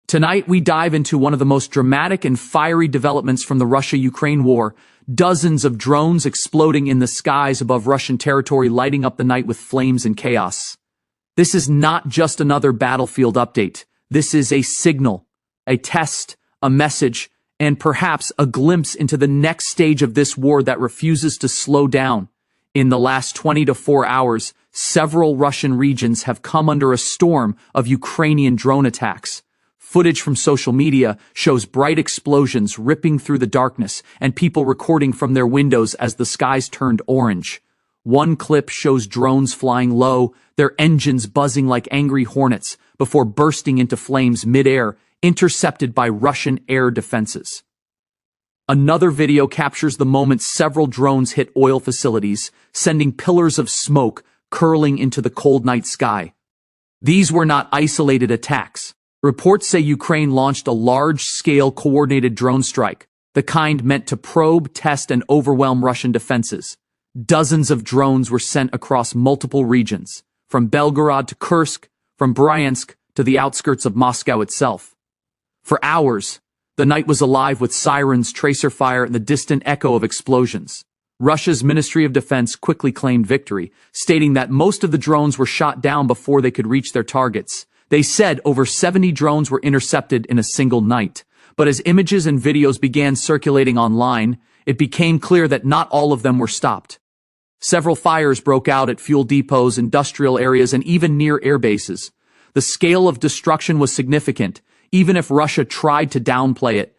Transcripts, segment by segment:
Tonight, we dive into one of the most dramatic and fiery developments from the Russia-Ukraine war, dozens of drones exploding in the skies above Russian territory, lighting up the night with flames and chaos. This is not just another battlefield update. This is a signal, a test, a message, and perhaps a glimpse into the next stage of this war that refuses to slow down. In the last 24 hours, several Russian regions have come under a storm of Ukrainian drone attacks. Footage from social media shows bright explosions ripping through the darkness and people recording from their windows as the skies turned orange. One clip shows drones flying low, their engines buzzing like angry hornets, before bursting into flames mid-air, intercepted by Russian air defenses. Another video captures the moment several drones hit oil facilities, sending pillars of smoke curling into the cold night sky. These were not isolated attacks. Reports say Ukraine launched a large-scale coordinated drone strike, the kind meant to probe, test, and overwhelm Russian defenses. Dozens of drones were sent across multiple regions, from Belgorod to Kursk, from Bryansk to the outskirts of Moscow itself. For hours, the night was alive with sirens, tracer fire, and the distant echo of explosions. Russia's Ministry of Defense quickly claimed victory, stating that most of the drones were shot down before they could reach their targets. They said over 70 drones were intercepted in a single night. But as images and videos began circulating online, it became clear that not all of them were stopped. Several fires broke out at fuel depots, industrial areas, and even near air bases. The scale of destruction was significant, even if Russia tried to downplay it.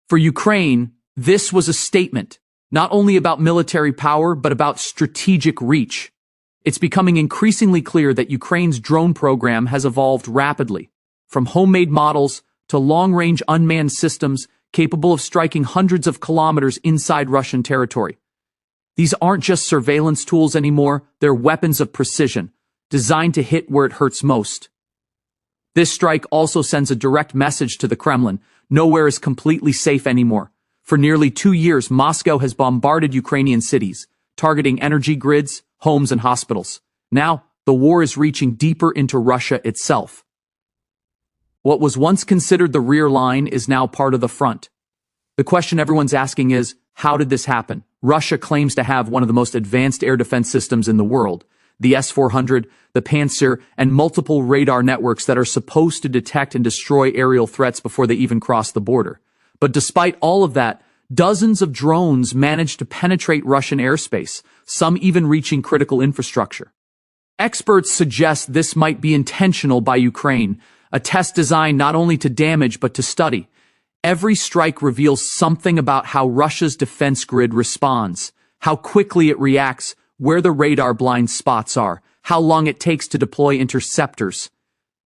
For Ukraine, this was a statement, not only about military power, but about strategic reach. It's becoming increasingly clear that Ukraine's drone program has evolved rapidly, from homemade models to long-range unmanned systems capable of striking hundreds of kilometers inside Russian territory. These aren't just surveillance tools anymore, they're weapons of precision, designed to hit where it hurts most. This strike also sends a direct message to the Kremlin: nowhere is completely safe anymore. For nearly 2 years, Moscow has bombarded Ukrainian cities, targeting energy grids, homes, and hospitals. Now, the war is reaching deeper into Russia itself. What was once considered the rear line is now part of the front. The question everyone's asking is, how did this happen? Russia claims to have one of the most advanced air defense systems in the world, the S-400, the Pantsir, and multiple radar networks that are supposed to detect and destroy aerial threats before they even cross the border. But despite all of that, dozens of drones managed to penetrate Russian airspace, some even reaching critical infrastructure. Experts suggest this might be intentional by Ukraine, a test designed not only to damage but to study. Every strike reveals something about how Russia's defense grid responds, how quickly it reacts, where the radar blind spots are, how long it takes to deploy interceptors.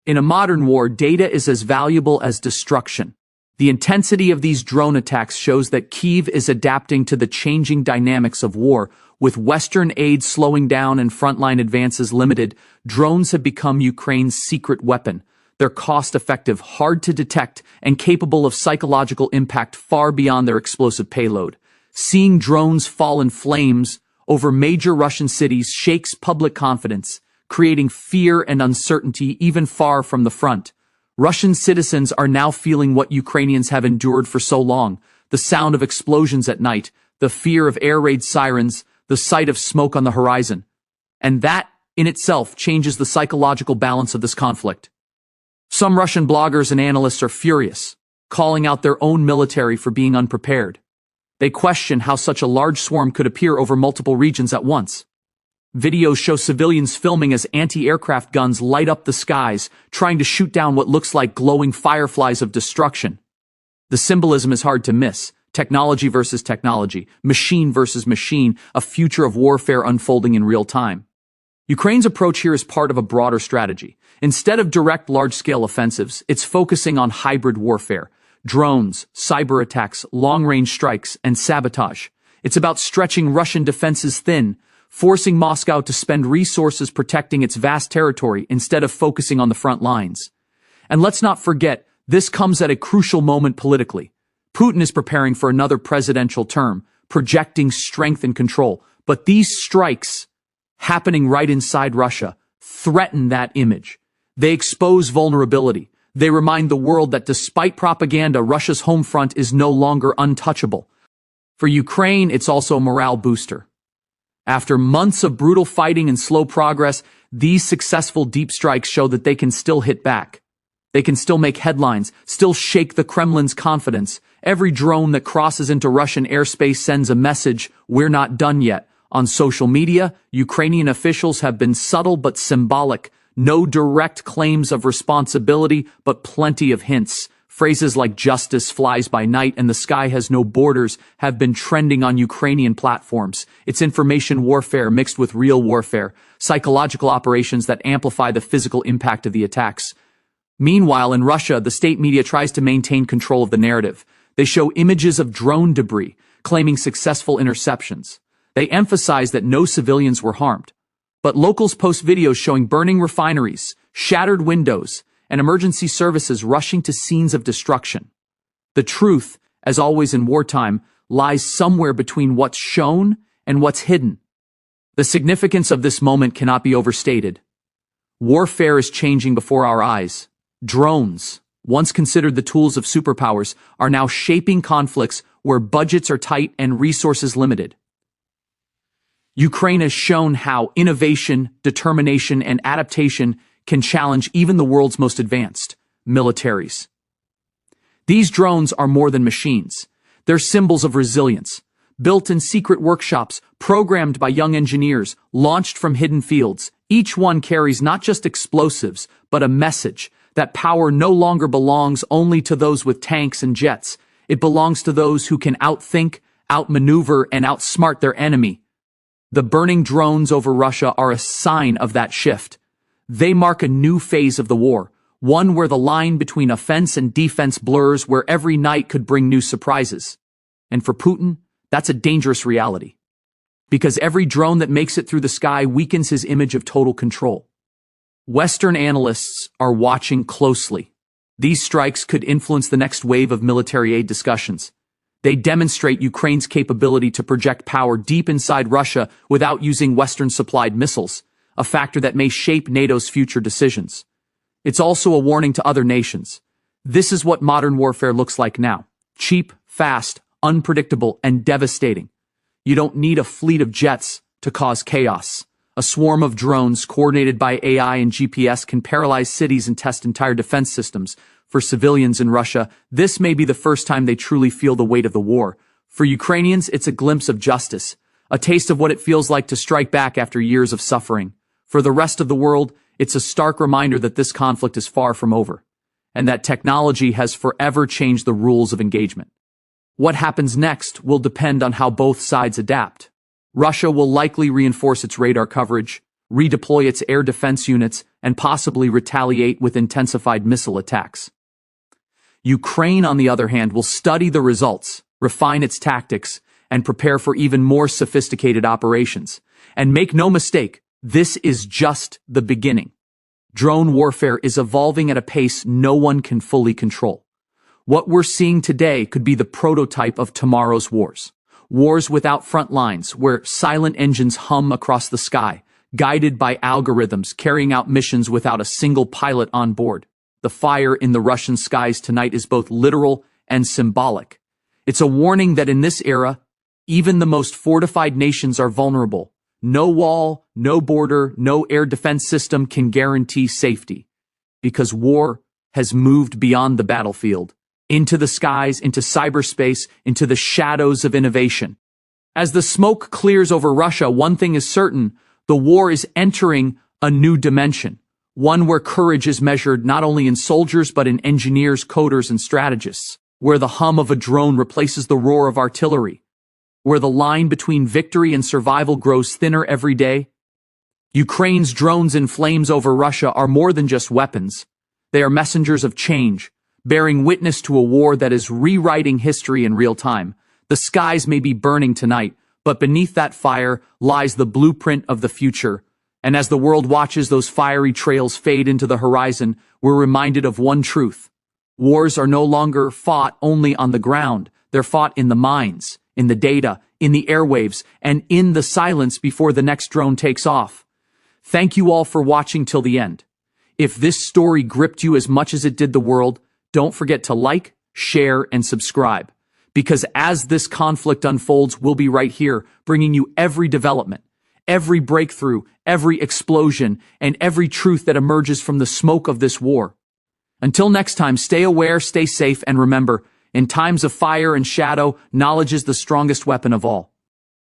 In a modern war, data is as valuable as destruction. The intensity of these drone attacks shows that Kyiv is adapting to the changing dynamics of war. With Western aid slowing down and frontline advances limited, drones have become Ukraine's secret weapon. They're cost-effective, hard to detect, and capable of psychological impact far beyond their explosive payload. Seeing drones fall in flames over major Russian cities shakes public confidence, creating fear and uncertainty even far from the front. Russian citizens are now feeling what Ukrainians have endured for so long: the sound of explosions at night, the fear of air raid sirens, the sight of smoke on the horizon. And that, in itself, changes the psychological balance of this conflict. Some Russian bloggers and analysts are furious, calling out their own military for being unprepared. They question how such a large swarm could appear over multiple regions at once. Videos show civilians filming as anti-aircraft guns light up the skies, trying to shoot down what looks like glowing fireflies of destruction. The symbolism is hard to miss. Technology versus technology, machine versus machine, a future of warfare unfolding in real time. Ukraine's approach here is part of a broader strategy. Instead of direct large-scale offensives, it's focusing on hybrid warfare: drones, cyber attacks, long-range strikes, and sabotage. It's about stretching Russian defenses thin, forcing Moscow to spend resources protecting its vast territory instead of focusing on the front lines. And let's not forget, this comes at a crucial moment politically. Putin is preparing for another presidential term, projecting strength and control. But these strikes, happening right inside Russia, threaten that image. They expose vulnerability. They remind the world that despite propaganda, Russia's home front is no longer untouchable. For Ukraine, it's also a morale booster. After months of brutal fighting and slow progress, these successful deep strikes show that they can still hit back. They can still make headlines, still shake the Kremlin's confidence. Every drone that crosses into Russian airspace sends a message, "We're not done yet." On social media, Ukrainian officials have been subtle but symbolic. No direct claims of responsibility, but plenty of hints. Phrases like "justice flies by night" and "the sky has no borders" have been trending on Ukrainian platforms. It's information warfare mixed with real warfare, psychological operations that amplify the physical impact of the attacks. Meanwhile, in Russia, the state media tries to maintain control of the narrative. They show images of drone debris, claiming successful interceptions. They emphasize that no civilians were harmed. But locals post videos showing burning refineries, shattered windows, and emergency services rushing to scenes of destruction. The truth, as always in wartime, lies somewhere between what's shown and what's hidden. The significance of this moment cannot be overstated. Warfare is changing before our eyes. Drones, once considered the tools of superpowers, are now shaping conflicts where budgets are tight and resources limited. Ukraine has shown how innovation, determination, and adaptation can challenge even the world's most advanced militaries. These drones are more than machines. They're symbols of resilience, built in secret workshops, programmed by young engineers, launched from hidden fields. Each one carries not just explosives, but a message that power no longer belongs only to those with tanks and jets. It belongs to those who can outthink, outmaneuver, and outsmart their enemy. The burning drones over Russia are a sign of that shift. They mark a new phase of the war, one where the line between offense and defense blurs, where every night could bring new surprises. And for Putin, that's a dangerous reality. Because every drone that makes it through the sky weakens his image of total control. Western analysts are watching closely. These strikes could influence the next wave of military aid discussions. They demonstrate Ukraine's capability to project power deep inside Russia without using Western-supplied missiles, a factor that may shape NATO's future decisions. It's also a warning to other nations. This is what modern warfare looks like now. Cheap, fast, unpredictable, and devastating. You don't need a fleet of jets to cause chaos. A swarm of drones coordinated by AI and GPS can paralyze cities and test entire defense systems. For civilians in Russia, this may be the first time they truly feel the weight of the war. For Ukrainians, it's a glimpse of justice, a taste of what it feels like to strike back after years of suffering. For the rest of the world, it's a stark reminder that this conflict is far from over, and that technology has forever changed the rules of engagement. What happens next will depend on how both sides adapt. Russia will likely reinforce its radar coverage, redeploy its air defense units, and possibly retaliate with intensified missile attacks. Ukraine, on the other hand, will study the results, refine its tactics, and prepare for even more sophisticated operations. And make no mistake, this is just the beginning. Drone warfare is evolving at a pace no one can fully control. What we're seeing today could be the prototype of tomorrow's wars. Wars without front lines, where silent engines hum across the sky, guided by algorithms carrying out missions without a single pilot on board. The fire in the Russian skies tonight is both literal and symbolic. It's a warning that in this era, even the most fortified nations are vulnerable. No wall, no border, no air defense system can guarantee safety. Because war has moved beyond the battlefield, into the skies, into cyberspace, into the shadows of innovation. As the smoke clears over Russia, one thing is certain: the war is entering a new dimension, one where courage is measured not only in soldiers but in engineers, coders, and strategists, where the hum of a drone replaces the roar of artillery, where the line between victory and survival grows thinner every day. Ukraine's drones in flames over Russia are more than just weapons. They are messengers of change, bearing witness to a war that is rewriting history in real time. The skies may be burning tonight, but beneath that fire lies the blueprint of the future. And as the world watches those fiery trails fade into the horizon, we're reminded of one truth. Wars are no longer fought only on the ground. They're fought in the minds, in the data, in the airwaves, and in the silence before the next drone takes off. Thank you all for watching till the end. If this story gripped you as much as it did the world, don't forget to like, share, and subscribe. Because as this conflict unfolds, we'll be right here, bringing you every development, every breakthrough, every explosion, and every truth that emerges from the smoke of this war. Until next time, stay aware, stay safe, and remember, in times of fire and shadow, knowledge is the strongest weapon of all.